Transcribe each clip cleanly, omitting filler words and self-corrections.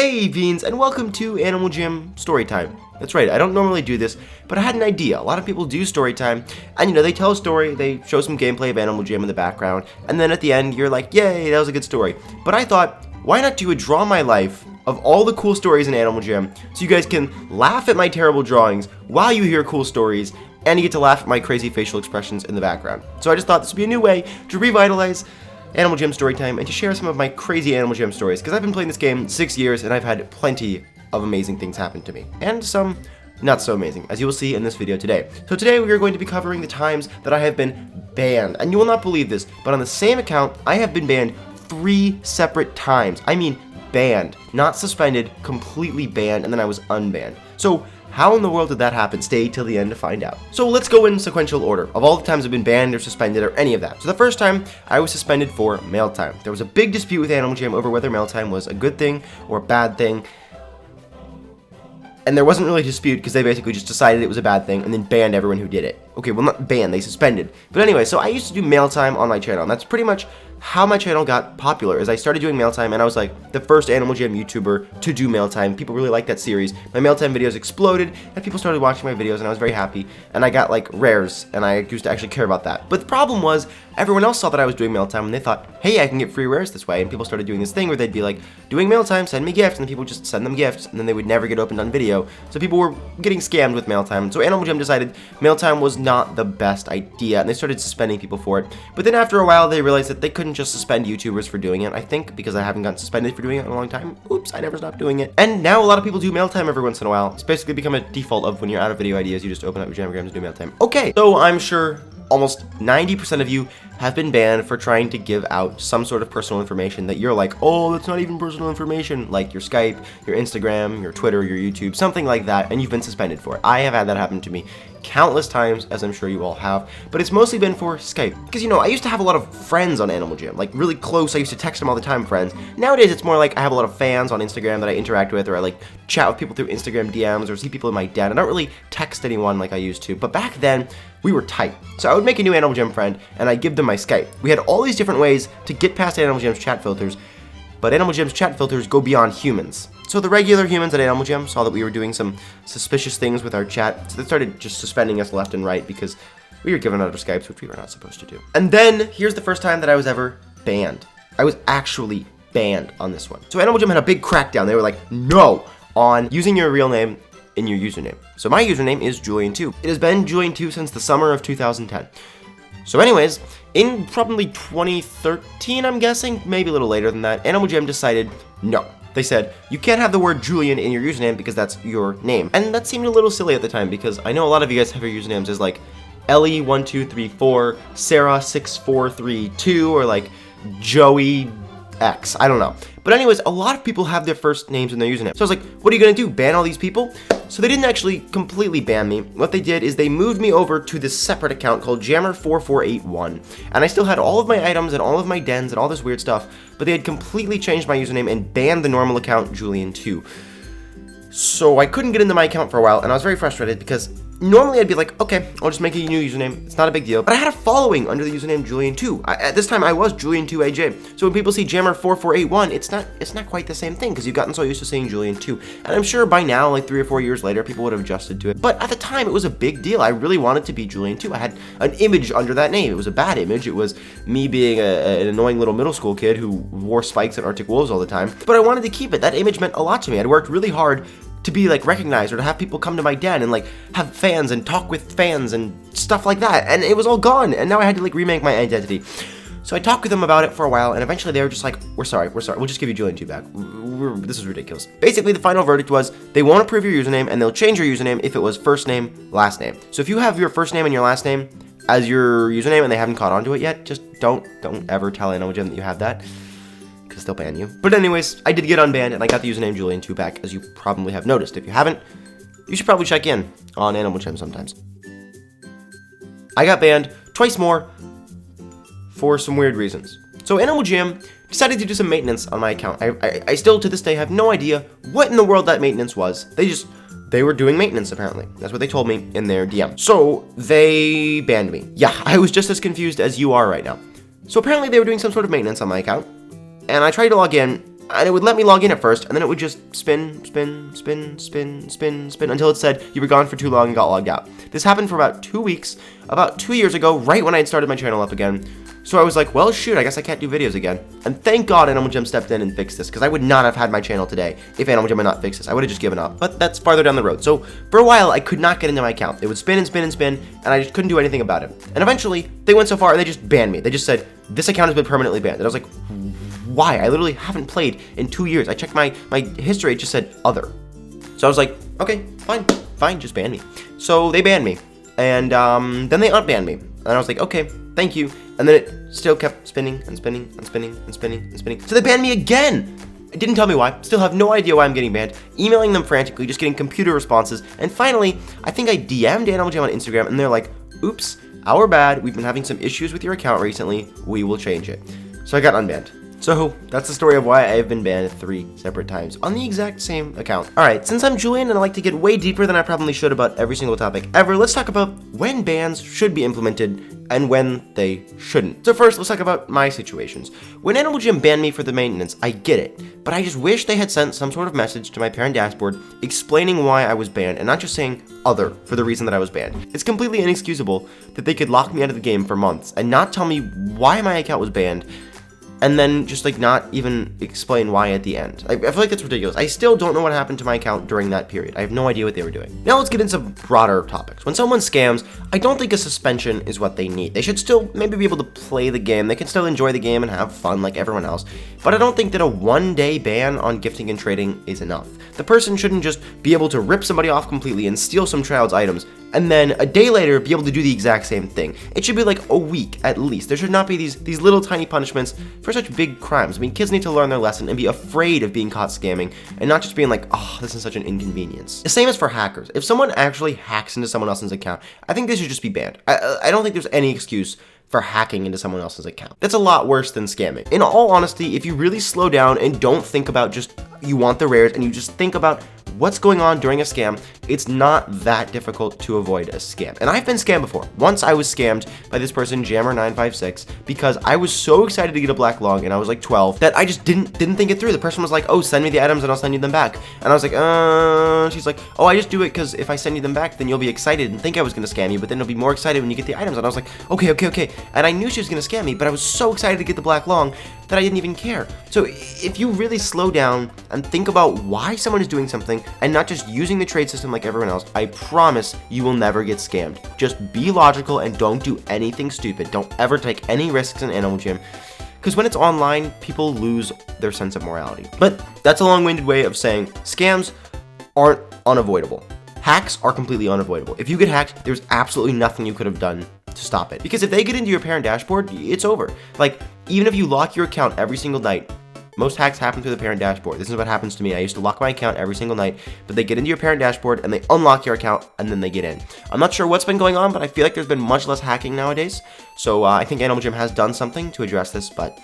Hey Beans, and welcome to Animal Jam Storytime. That's right, I don't normally do this, but I had an idea. A lot of people do Storytime, and they tell a story, they show some gameplay of Animal Jam in the background, and then at the end you're like, yay, that was a good story. But I thought, why not do a Draw My Life of all the cool stories in Animal Jam, so you guys can laugh at my terrible drawings while you hear cool stories, and you get to laugh at my crazy facial expressions in the background. So I just thought this would be a new way to revitalize Animal Jam Storytime and to share some of my crazy Animal Jam stories, because I've been playing this game 6 years and I've had plenty of amazing things happen to me, and some not so amazing, as you will see in this video today. So today we are going to be covering the times that I have been banned, and you will not believe this, but on the same account, I have been banned 3 separate times. I mean banned, not suspended, completely banned, and then I was unbanned. So how in the world did that happen? Stay till the end to find out. So let's go in sequential order of all the times I've been banned or suspended or any of that. So the first time, I was suspended for mail time. There was a big dispute with Animal Jam over whether mail time was a good thing or a bad thing. And there wasn't really a dispute because they basically just decided it was a bad thing and then banned everyone who did it. Okay, well, not banned, they suspended. But anyway, so I used to do mail time on my channel, and that's pretty much how my channel got popular. Is I started doing mail time, and I was like the first Animal Jam YouTuber to do mail time. People really liked that series. My mail time videos exploded, and people started watching my videos, and I was very happy. And I got like rares, and I used to actually care about that. But the problem was, everyone else saw that I was doing mail time, and they thought, hey, I can get free rares this way. And people started doing this thing where they'd be like, doing mail time, send me gifts, and then people would just send them gifts, and then they would never get opened on video. So people were getting scammed with mail time. So Animal Jam decided mail time was not the best idea, and they started suspending people for it. But then after a while, they realized that they couldn't just suspend YouTubers for doing it. I think because I haven't gotten suspended for doing it in a long time. Oops, I never stopped doing it. And now a lot of people do mail time every once in a while. It's basically become a default of when you're out of video ideas, you just open up your Jamograms and do mail time. Okay, so I'm sure almost 90% of you have been banned for trying to give out some sort of personal information that you're like, oh, that's not even personal information, like your Skype, your Instagram, your Twitter, your YouTube, something like that, and you've been suspended for it. I have had that happen to me countless times, as I'm sure you all have, but it's mostly been for Skype. Because, I used to have a lot of friends on Animal Jam, like really close. I used to text them all the time, friends. Nowadays, it's more like I have a lot of fans on Instagram that I interact with, or I like chat with people through Instagram DMs, or see people in my den. I don't really text anyone like I used to, but back then, we were tight. So I would make a new Animal Jam friend, and I'd give them my Skype. We had all these different ways to get past Animal Jam's chat filters, but Animal Jam's chat filters go beyond humans. So the regular humans at Animal Jam saw that we were doing some suspicious things with our chat, so they started just suspending us left and right because we were giving out our Skypes, which we were not supposed to do. And then, here's the first time that I was ever banned. I was actually banned on this one. So Animal Jam had a big crackdown. They were like, no, on using your real name in your username. So my username is Julian2. It has been Julian2 since the summer of 2010. So anyways, in probably 2013, I'm guessing, maybe a little later than that, Animal Jam decided, no. They said, you can't have the word Julian in your username because that's your name. And that seemed a little silly at the time because I know a lot of you guys have your usernames as like Ellie1234, Sarah6432, or like Joey X. I don't know. But anyways, a lot of people have their first names in their username. So I was like, what are you gonna do, ban all these people? So they didn't actually completely ban me. What they did is they moved me over to this separate account called Jammer4481. And I still had all of my items and all of my dens and all this weird stuff, but they had completely changed my username and banned the normal account Julian2. So I couldn't get into my account for a while, and I was very frustrated because normally I'd be like, okay, I'll just make a new username. It's not a big deal. But I had a following under the username Julian2. At this time, I was Julian2AJ. So when people see Jammer4481, it's not quite the same thing because you've gotten so used to saying Julian2. And I'm sure by now, like 3 or 4 years later, people would have adjusted to it. But at the time, it was a big deal. I really wanted to be Julian2. I had an image under that name. It was a bad image. It was me being an annoying little middle school kid who wore spikes and Arctic Wolves all the time. But I wanted to keep it. That image meant a lot to me. I'd worked really hard to be like recognized, or to have people come to my den and like have fans and talk with fans and stuff like that, and it was all gone, and now I had to like remake my identity. So I talked with them about it for a while, and eventually they were just like, we're sorry, we'll just give you Julian2 back. This is ridiculous. Basically, the final verdict was they won't approve your username, and they'll change your username if it was first name, last name. So if you have your first name and your last name as your username and they haven't caught on to it yet, just don't ever tell Animal Jam that you have that, because they'll ban you. But anyways, I did get unbanned, and I got the username Julian2 back, as you probably have noticed. If you haven't, you should probably check in on Animal Jam sometimes. I got banned twice more for some weird reasons. So Animal Jam decided to do some maintenance on my account. I still, to this day, have no idea what in the world that maintenance was. They were doing maintenance, apparently. That's what they told me in their DM. So they banned me. Yeah, I was just as confused as you are right now. So apparently they were doing some sort of maintenance on my account, and I tried to log in. and it would let me log in at first, and then it would just spin until it said you were gone for too long and got logged out. This happened for about 2 weeks, about 2 years ago, right when I had started my channel up again. So I was like, well, shoot, I guess I can't do videos again. And thank God Animal Jam stepped in and fixed this, because I would not have had my channel today if Animal Jam had not fixed this. I would have just given up. But that's farther down the road. So for a while, I could not get into my account. It would spin and spin and spin, and I just couldn't do anything about it. And eventually, they went so far, and they just banned me. They just said, this account has been permanently banned. And I was like, why? I literally haven't played in 2 years. I checked my history, it just said other. So I was like, okay, fine, just ban me. So they banned me. And then they unbanned me. And I was like, okay, thank you. And then it still kept spinning and spinning and spinning and spinning and spinning. So they banned me again. It didn't tell me why. Still have no idea why I'm getting banned. Emailing them frantically, just getting computer responses. And finally, I think I DM'd Animal Jam on Instagram, and they're like, oops, our bad. We've been having some issues with your account recently. We will change it. So I got unbanned. So that's the story of why I have been banned 3 separate times on the exact same account. Alright, since I'm Julian and I like to get way deeper than I probably should about every single topic ever, let's talk about when bans should be implemented and when they shouldn't. So first, let's talk about my situations. When Animal Jam banned me for the maintenance, I get it, but I just wish they had sent some sort of message to my parent dashboard explaining why I was banned and not just saying other for the reason that I was banned. It's completely inexcusable that they could lock me out of the game for months and not tell me why my account was banned, and then just like not even explain why at the end. I feel like that's ridiculous. I still don't know what happened to my account during that period. I have no idea what they were doing. Now let's get into broader topics. When someone scams, I don't think a suspension is what they need. They should still maybe be able to play the game. They can still enjoy the game and have fun like everyone else. But I don't think that a 1-day ban on gifting and trading is enough. The person shouldn't just be able to rip somebody off completely and steal some child's items, and then a day later be able to do the exact same thing. It should be like a week at least. There should not be these little tiny punishments for such big crimes. I mean, kids need to learn their lesson and be afraid of being caught scamming and not just being like, oh, this is such an inconvenience. The same as for hackers. If someone actually hacks into someone else's account, I think they should just be banned. I don't think there's any excuse for hacking into someone else's account. That's a lot worse than scamming. In all honesty, if you really slow down and don't think about just you want the rares and you just think about what's going on during a scam, it's not that difficult to avoid a scam. And I've been scammed before. Once I was scammed by this person, Jammer956, because I was so excited to get a black lung and I was like 12 that I just didn't think it through. The person was like, oh, send me the items and I'll send you them back. And I was like, she's like, oh, I just do it because if I send you them back, then you'll be excited and think I was gonna scam you, but then you'll be more excited when you get the items. And I was like, okay. And I knew she was gonna scam me, but I was so excited to get the black lung that I didn't even care. So if you really slow down and think about why someone is doing something and not just using the trade system like everyone else, I promise you will never get scammed. Just be logical and don't do anything stupid. Don't ever take any risks in Animal Jam, because when it's online, people lose their sense of morality. But that's a long-winded way of saying scams aren't unavoidable. Hacks are completely unavoidable. If you get hacked, there's absolutely nothing you could have done to stop it. Because if they get into your parent dashboard, it's over. Like, even if you lock your account every single night, most hacks happen through the parent dashboard. This is what happens to me. I used to lock my account every single night, but they get into your parent dashboard and they unlock your account and then they get in. I'm not sure what's been going on, but I feel like there's been much less hacking nowadays. So I think Animal Jam has done something to address this, but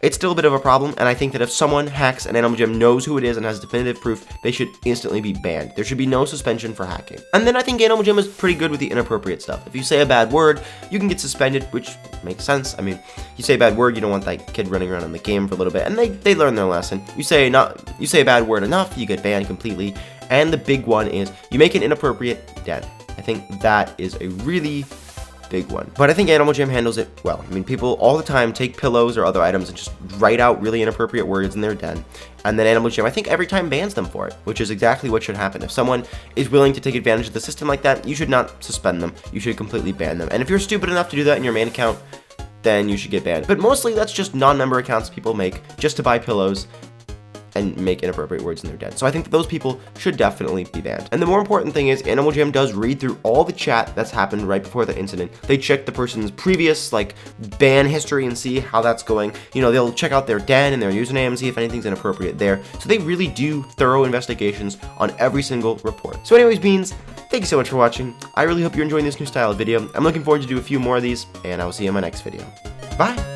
it's still a bit of a problem, and I think that if someone hacks and Animal Jam knows who it is and has definitive proof, they should instantly be banned. There should be no suspension for hacking. And then I think Animal Jam is pretty good with the inappropriate stuff. If you say a bad word, you can get suspended, which makes sense. I mean, you say a bad word, you don't want that kid running around in the game for a little bit, and they learn their lesson. You say a bad word enough, you get banned completely. And the big one is you make an inappropriate den. I think that is a really big one. But I think Animal Jam handles it well. I mean, people all the time take pillows or other items and just write out really inappropriate words in their den. And then Animal Jam, I think, every time bans them for it, which is exactly what should happen. If someone is willing to take advantage of the system like that, you should not suspend them. You should completely ban them. And if you're stupid enough to do that in your main account, then you should get banned. But mostly that's just non-member accounts people make just to buy pillows and make inappropriate words in their den. So I think that those people should definitely be banned. And the more important thing is Animal Jam does read through all the chat that's happened right before the incident. They check the person's previous ban history and see how that's going. You know, they'll check out their den and their username and see if anything's inappropriate there. So they really do thorough investigations on every single report. So anyways, Beans, thank you so much for watching. I really hope you're enjoying this new style of video. I'm looking forward to do a few more of these, and I will see you in my next video. Bye!